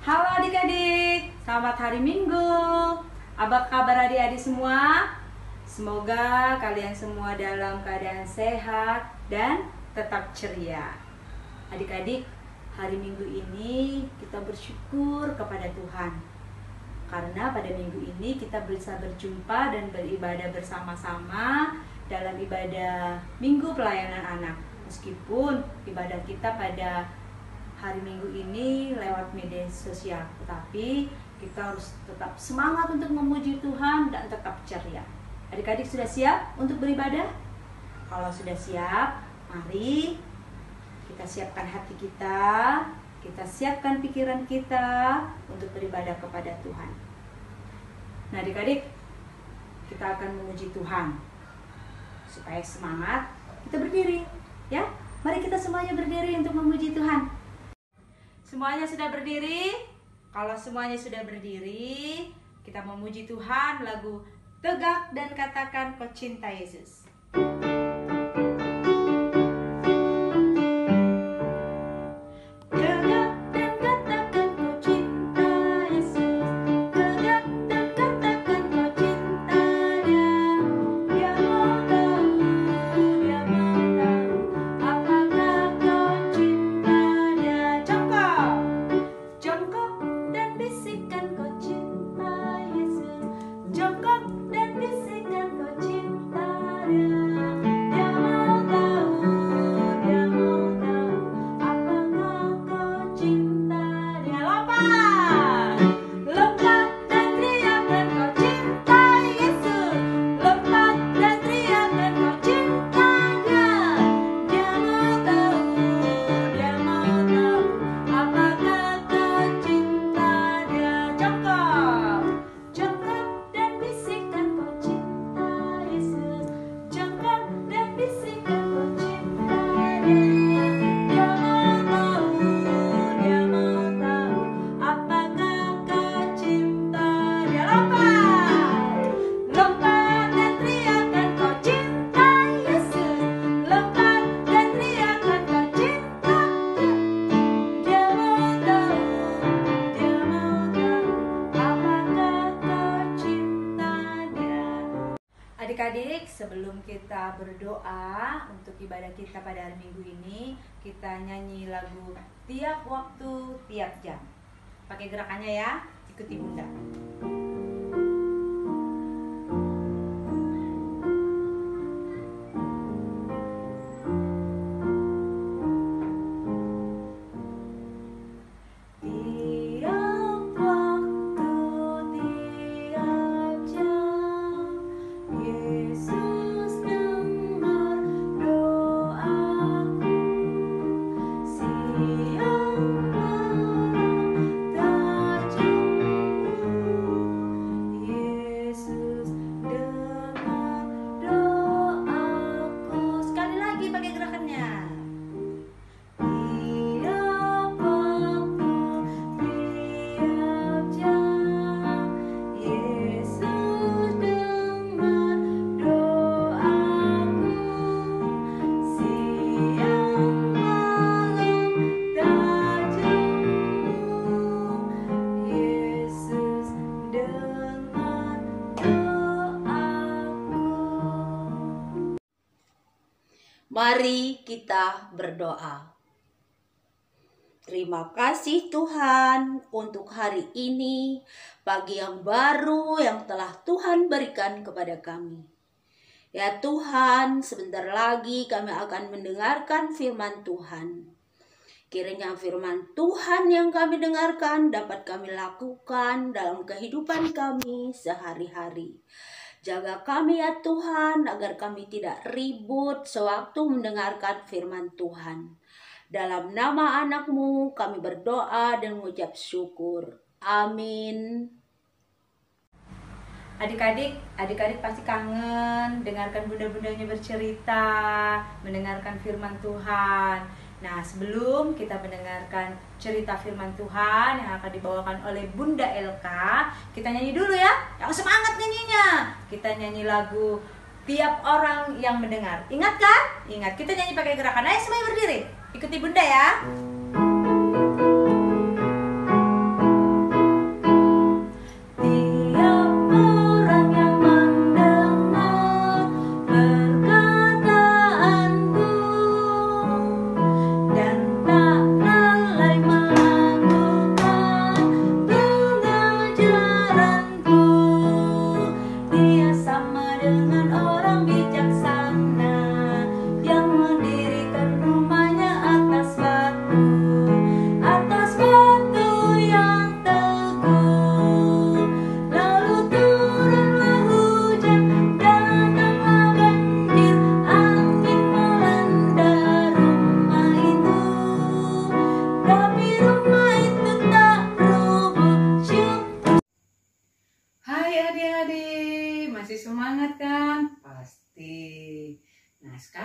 Halo adik-adik, selamat hari Minggu. Apa kabar adik-adik semua? Semoga kalian semua dalam keadaan sehat dan tetap ceria. Adik-adik, hari Minggu ini kita bersyukur kepada Tuhan. Karena pada minggu ini kita bisa berjumpa dan beribadah bersama-sama dalam ibadah Minggu Pelayanan Anak. Meskipun ibadah kita pada hari Minggu ini lewat media sosial, tetapi kita harus tetap semangat untuk memuji Tuhan dan tetap ceria. Adik-adik sudah siap untuk beribadah? Kalau sudah siap, mari kita siapkan hati kita siapkan pikiran kita untuk beribadah kepada Tuhan. Nah adik-adik, kita akan memuji Tuhan. Supaya semangat, kita berdiri, ya. Mari kita semuanya berdiri untuk memuji Tuhan. Semuanya sudah berdiri? Kalau semuanya sudah berdiri, kita memuji Tuhan lagu Tegak dan Katakan Kau Cinta Yesus. Adik-adik, sebelum kita berdoa untuk ibadah kita pada hari Minggu ini, kita nyanyi lagu Tiap Waktu, Tiap Jam. Pakai gerakannya ya, ikuti Bunda. Mari kita berdoa. Terima kasih Tuhan untuk hari ini, pagi yang baru yang telah Tuhan berikan kepada kami. Ya Tuhan, sebentar lagi kami akan mendengarkan firman Tuhan. Kiranya firman Tuhan yang kami dengarkan dapat kami lakukan dalam kehidupan kami sehari-hari. Jaga kami ya Tuhan, agar kami tidak ribut sewaktu mendengarkan firman Tuhan. Dalam nama anak-Mu kami berdoa dan mengucap syukur. Amin. Adik-adik pasti kangen dengarkan bunda-bundanya bercerita, mendengarkan firman Tuhan. Nah, sebelum kita mendengarkan cerita firman Tuhan yang akan dibawakan oleh Bunda Elka, kita nyanyi dulu ya. Yang semangat nyanyinya. Kita nyanyi lagu Tiap Orang Yang Mendengar. Ingat kan? Ingat. Kita nyanyi pakai gerakan. Ayo semuanya berdiri. Ikuti Bunda ya.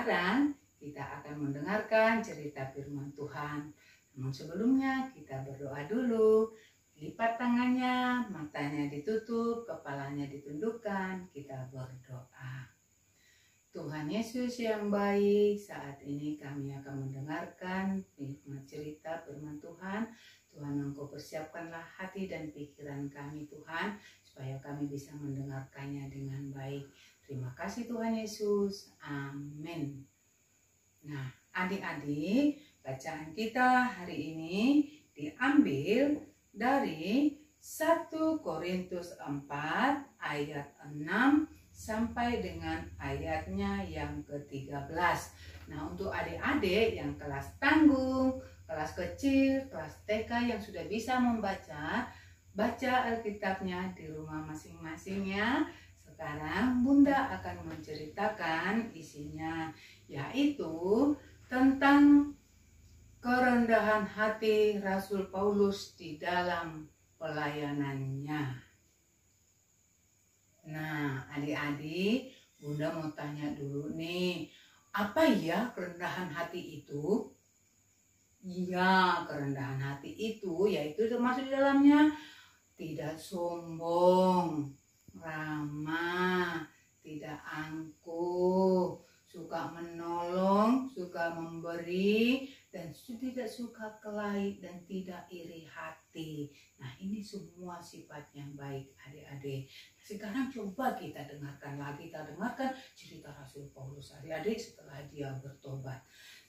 sekarang kita akan mendengarkan cerita firman Tuhan. Namun sebelumnya kita berdoa dulu. Lipat tangannya, matanya ditutup, kepalanya ditundukkan, kita berdoa. Tuhan Yesus yang baik, saat ini kami akan mendengarkan cerita firman Tuhan. Tuhan, Engkau persiapkanlah hati dan pikiran kami Tuhan, supaya kami bisa mendengarkannya dengan baik. Terima kasih Tuhan Yesus, amin. Nah, adik-adik, bacaan kita hari ini diambil dari 1 Korintus 4 ayat 6 sampai dengan ayatnya yang ke-13. Nah, untuk adik-adik yang kelas tanggung, kelas kecil, kelas TK yang sudah bisa membaca, baca Alkitabnya di rumah masing-masing ya. Sekarang Bunda akan menceritakan isinya, yaitu tentang kerendahan hati Rasul Paulus di dalam pelayanannya. Nah, adik-adik, Bunda mau tanya dulu nih, apa ya kerendahan hati itu? Iya, kerendahan hati itu yaitu termasuk di dalamnya tidak sombong, ramah, tidak angkuh, suka menolong, suka memberi, dan tidak suka kelahi dan tidak iri hati. Nah, ini semua sifat yang baik adik-adik. Sekarang coba kita dengarkan lagi, kita dengarkan cerita Rasul Paulus adik-adik setelah dia bertobat.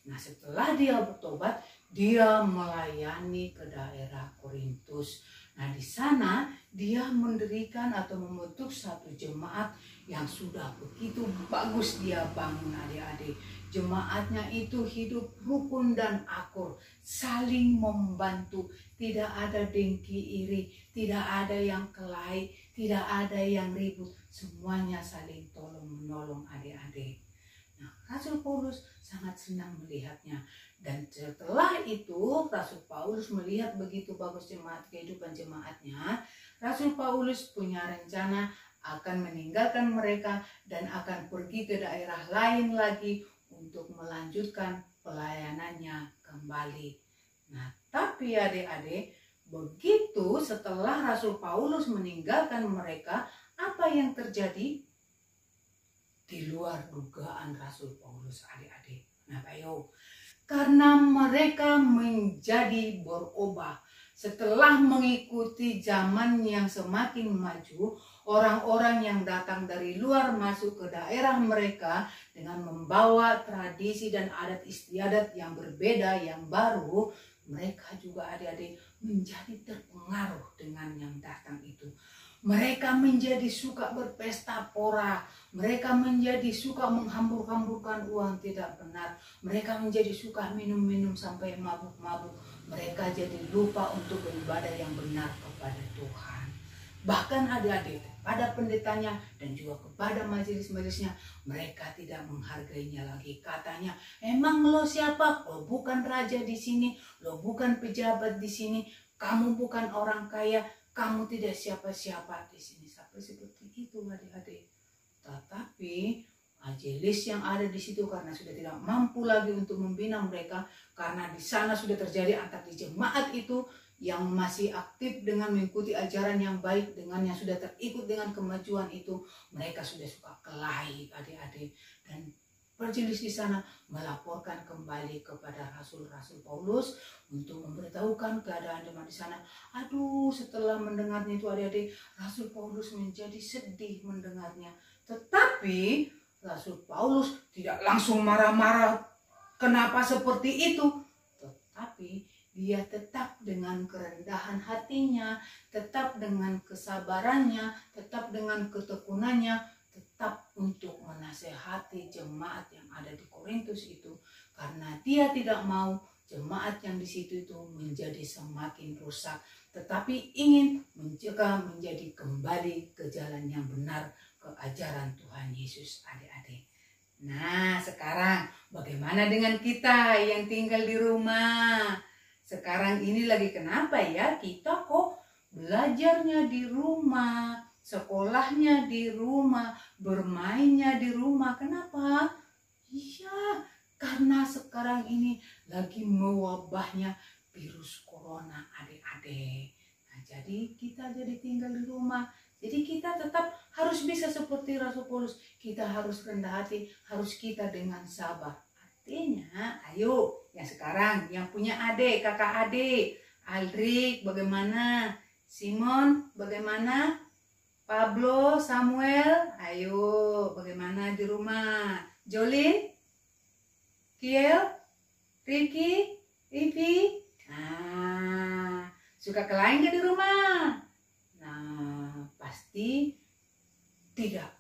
Nah, setelah dia bertobat, dia melayani ke daerah Korintus. Nah, di sana dia mendirikan atau membentuk satu jemaat yang sudah begitu bagus dia bangun adik-adik. Jemaatnya itu hidup rukun dan akur, saling membantu, tidak ada dengki iri, tidak ada yang kelahi, tidak ada yang ribut, semuanya saling tolong menolong adik-adik. Nah, Rasul Paulus sangat senang melihatnya. Dan setelah itu Rasul Paulus melihat begitu bagus kehidupan jemaatnya, Rasul Paulus punya rencana akan meninggalkan mereka dan akan pergi ke daerah lain lagi untuk melanjutkan pelayanannya kembali. Nah, tapi adik-adik, begitu setelah Rasul Paulus meninggalkan mereka, apa yang terjadi? Di luar dugaan Rasul Paulus adik-adik. Kenapa yuk? Karena mereka menjadi berubah. Setelah mengikuti zaman yang semakin maju, orang-orang yang datang dari luar masuk ke daerah mereka dengan membawa tradisi dan adat istiadat yang berbeda, yang baru, mereka juga adik-adik menjadi terpengaruh dengan yang datang itu. Mereka menjadi suka berpesta pora, mereka menjadi suka menghambur-hamburkan uang tidak benar, mereka menjadi suka minum-minum sampai mabuk-mabuk, mereka jadi lupa untuk beribadah yang benar kepada Tuhan. Bahkan adik-adik, pada pendetanya dan juga kepada majelis-majelisnya, mereka tidak menghargainya lagi. Katanya, emang lo siapa? Lo bukan raja di sini, lo bukan pejabat di sini, kamu bukan orang kaya, kamu tidak siapa-siapa di sini. Sampai seperti itu adik-adik. Tetapi majelis yang ada di situ karena sudah tidak mampu lagi untuk membina mereka, karena di sana sudah terjadi antar di jemaat itu yang masih aktif dengan mengikuti ajaran yang baik, dengan yang sudah terikut dengan kemajuan itu, mereka sudah suka kelahi adik-adik. Dan majelis di sana melaporkan kembali kepada Rasul Paulus untuk memberitahukan keadaan jemaat di sana. Aduh, setelah mendengarnya itu adik-adik, Rasul Paulus menjadi sedih mendengarnya. Tetapi Rasul Paulus tidak langsung marah-marah kenapa seperti itu. Tetapi dia tetap dengan kerendahan hatinya, tetap dengan kesabarannya, tetap dengan ketekunannya, tetap untuk menasehati jemaat yang ada di Korintus itu, karena dia tidak mau jemaat yang di situ itu menjadi semakin rusak, tetapi ingin mencegah menjadi kembali ke jalan yang benar, ke ajaran Tuhan Yesus adik-adik. Nah, sekarang bagaimana dengan kita yang tinggal di rumah? Sekarang ini lagi kenapa ya kita kok belajarnya di rumah, sekolahnya di rumah, bermainnya di rumah? Kenapa? Iya, karena sekarang ini lagi mewabahnya virus corona adik-adik. Nah, jadi kita jadi tinggal di rumah. Jadi kita tetap harus bisa seperti Rasul Paulus. Kita harus rendah hati, harus kita dengan sabar. Artinya, ayo yang sekarang yang punya adik, kakak adik, Aldrik bagaimana? Simon bagaimana? Pablo, Samuel, ayo bagaimana di rumah? Jolin, Kiel, Ricky, Ivi, nah suka kelain gak di rumah? Nah pasti tidak.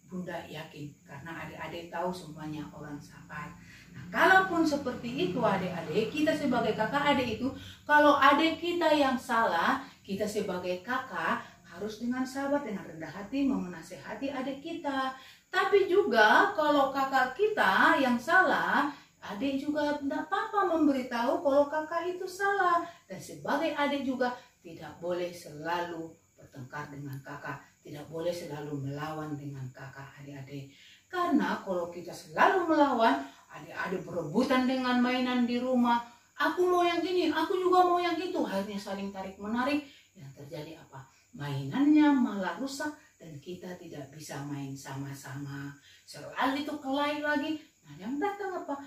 Bunda yakin karena adik-adik tahu semuanya orang sabar. Nah, kalaupun seperti itu adik-adik, kita sebagai kakak adik itu, kalau adik kita yang salah, kita sebagai kakak harus dengan sabar, dengan rendah hati menasehati adik kita. Tapi juga kalau kakak kita yang salah, adik juga tidak apa-apa memberitahu kalau kakak itu salah. Dan sebagai adik juga tidak boleh selalu bertengkar dengan kakak. Tidak boleh selalu melawan dengan kakak adik-adik. Karena kalau kita selalu melawan, adik-adik berebutan dengan mainan di rumah. Aku mau yang ini, aku juga mau yang itu. Akhirnya saling tarik-menarik. Yang terjadi apa? Mainannya malah rusak dan kita tidak bisa main sama-sama. Selalu itu kelahi lagi. Nah yang datang apa?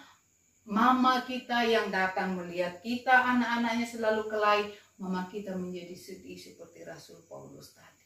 Mama kita yang datang melihat kita anak-anaknya selalu kelahi. Mama kita menjadi sedih seperti Rasul Paulus tadi.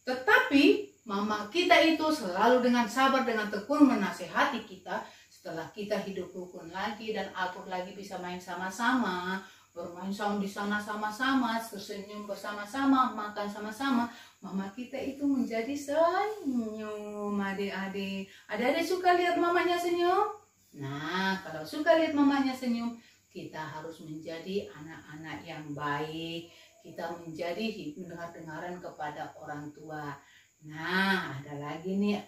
Tetapi mama kita itu selalu dengan sabar, dengan tekun menasehati kita. Setelah kita hidup rukun lagi dan akur lagi, bisa main sama-sama, bermain sama di sana sama-sama, tersenyum bersama-sama, makan sama-sama. Mama kita itu menjadi senyum adik-adik. Adik-adik suka lihat mamanya senyum? Nah, kalau suka lihat mamanya senyum, kita harus menjadi anak-anak yang baik. Kita menjadi dengar-dengaran kepada orang tua. Nah, ada lagi nih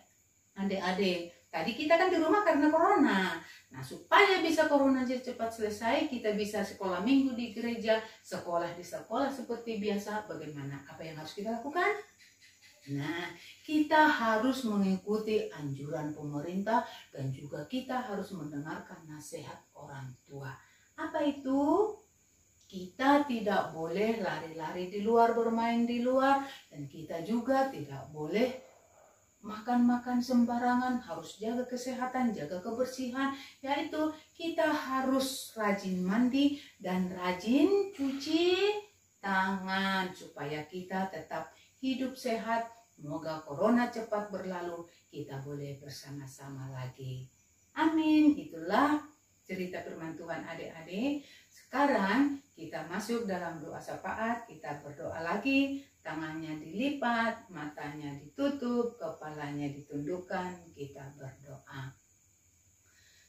adik-adik. Tadi kita kan di rumah karena corona. Nah, supaya bisa corona cepat selesai, kita bisa sekolah minggu di gereja, sekolah di sekolah seperti biasa. Bagaimana? Apa yang harus kita lakukan? Nah, kita harus mengikuti anjuran pemerintah dan juga kita harus mendengarkan nasihat orang tua. Apa itu? Kita tidak boleh lari-lari di luar, bermain di luar, dan kita juga tidak boleh makan-makan sembarangan, harus jaga kesehatan, jaga kebersihan, yaitu kita harus rajin mandi dan rajin cuci tangan supaya kita tetap hidup sehat. Semoga corona cepat berlalu, kita boleh bersama-sama lagi. Amin. Itulah cerita firman Tuhan adik-adik. Sekarang kita masuk dalam doa syafaat, kita berdoa lagi, tangannya dilipat, matanya ditutup, kepalanya ditundukkan, kita berdoa.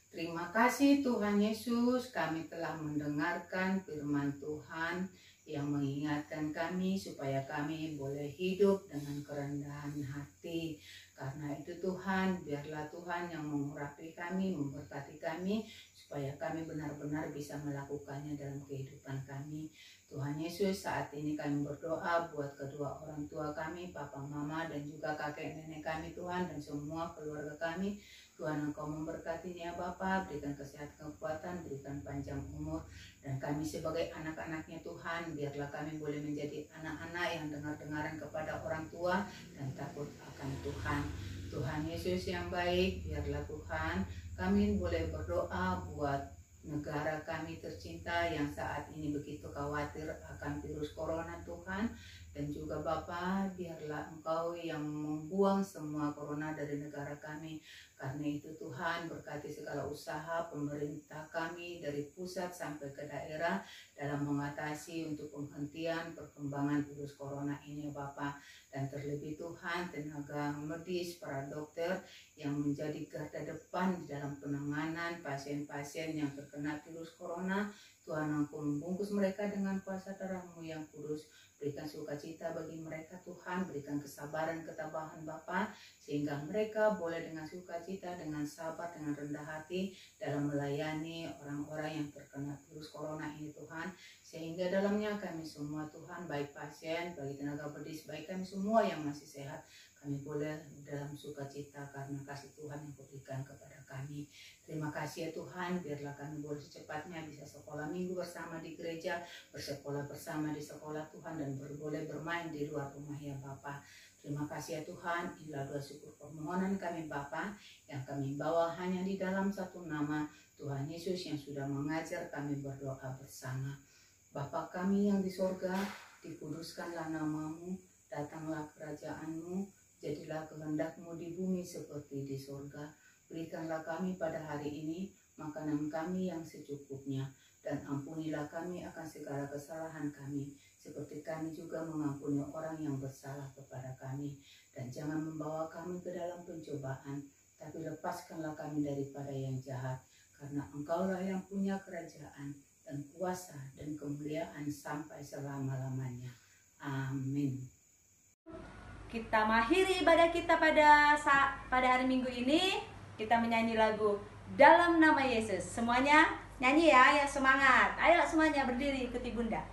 Terima kasih Tuhan Yesus, kami telah mendengarkan firman Tuhan yang mengingatkan kami supaya kami boleh hidup dengan kerendahan hati. Karena itu Tuhan, biarlah Tuhan yang mengurapi kami, memberkati kami, supaya kami benar-benar bisa melakukannya dalam kehidupan kami. Tuhan Yesus, saat ini kami berdoa buat kedua orang tua kami, papa, mama, dan juga kakek nenek kami Tuhan, dan semua keluarga kami. Tuhan, Engkau memberkatinya Bapa, berikan kesehatan, kekuatan, berikan panjang umur. Dan kami sebagai anak-anaknya Tuhan, biarlah kami boleh menjadi anak-anak yang dengar-dengaran kepada orang tua dan takut akan Tuhan. Tuhan Yesus yang baik, biarlah Tuhan kami boleh berdoa buat negara kami tercinta yang saat ini begitu khawatir akan virus corona Tuhan. Dan juga Bapa, biarlah Engkau yang membuang semua corona dari negara kami. Karena itu Tuhan, berkati segala usaha pemerintah kami dari pusat sampai ke daerah dalam mengatasi untuk penghentian perkembangan virus corona ini Bapa. Dan terlebih Tuhan, tenaga medis, para dokter yang menjadi garda depan di dalam penanganan pasien-pasien yang terkena virus corona. Tuhan, Engkau membungkus mereka dengan kuasa darah-Mu yang kudus. Berikan sukacita bagi mereka Tuhan, berikan kesabaran, ketabahan Bapa, sehingga mereka boleh dengan sukacita, dengan sabar, dengan rendah hati dalam melayani orang-orang yang terkena virus corona ini Tuhan. Sehingga dalamnya kami semua Tuhan, baik pasien, baik tenaga medis, baik kami semua yang masih sehat, Kami boleh dalam sukacita karena kasih Tuhan yang Kau berikan kepada kami. Terima kasih ya Tuhan, biarlah kami boleh secepatnya bisa sekolah minggu bersama di gereja, bersekolah bersama di sekolah Tuhan, dan boleh bermain di luar rumah ya Bapa. Terima kasih ya Tuhan, inilah doa syukur permohonan kami Bapa, yang kami bawa hanya di dalam satu nama Tuhan Yesus yang sudah mengajar kami berdoa bersama. Bapa kami yang di sorga, dikuduskanlah namamu, datanglah kerajaan-Mu, jadilah kehendak-Mu di bumi seperti di sorga. Berikanlah kami pada hari ini makanan kami yang secukupnya, dan ampunilah kami akan segala kesalahan kami, seperti kami juga mengampuni orang yang bersalah kepada kami. Dan jangan membawa kami ke dalam pencobaan, tapi lepaskanlah kami daripada yang jahat, karena Engkaulah yang punya kerajaan dan kuasa dan kemuliaan sampai selama-lamanya. Amin. Kita mengakhiri ibadah kita pada hari Minggu ini. Kita menyanyi lagu Dalam Nama Yesus. Semuanya nyanyi ya, yang semangat. Ayo semuanya berdiri ikuti Bunda.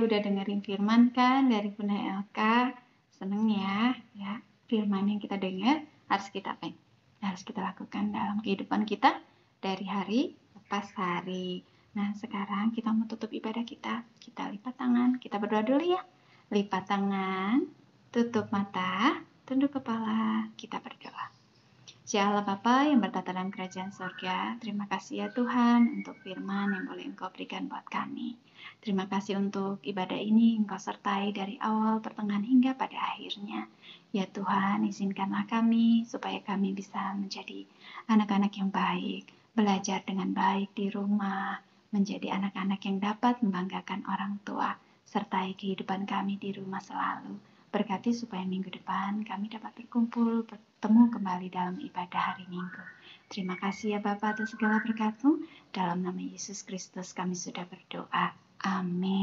Udah dengerin firman kan dari Bunda Elka, seneng ya firman yang kita dengar harus kita lakukan dalam kehidupan kita dari hari lepas hari. Nah sekarang kita mau tutup ibadah kita lipat tangan, kita berdoa dulu ya. Lipat tangan, tutup mata, tunduk kepala, kita berdoa. Ya Allah Bapa yang bertata dalam kerajaan surga, terima kasih ya Tuhan untuk firman yang boleh Engkau berikan buat kami. Terima kasih untuk ibadah ini Engkau sertai dari awal, pertengahan hingga pada akhirnya. Ya Tuhan, izinkanlah kami supaya kami bisa menjadi anak-anak yang baik, belajar dengan baik di rumah, menjadi anak-anak yang dapat membanggakan orang tua, sertai kehidupan kami di rumah selalu. Berkati supaya minggu depan kami dapat berkumpul, bertemu kembali dalam ibadah hari Minggu. Terima kasih ya Bapa atas segala berkat-Mu. Dalam nama Yesus Kristus kami sudah berdoa. Amin.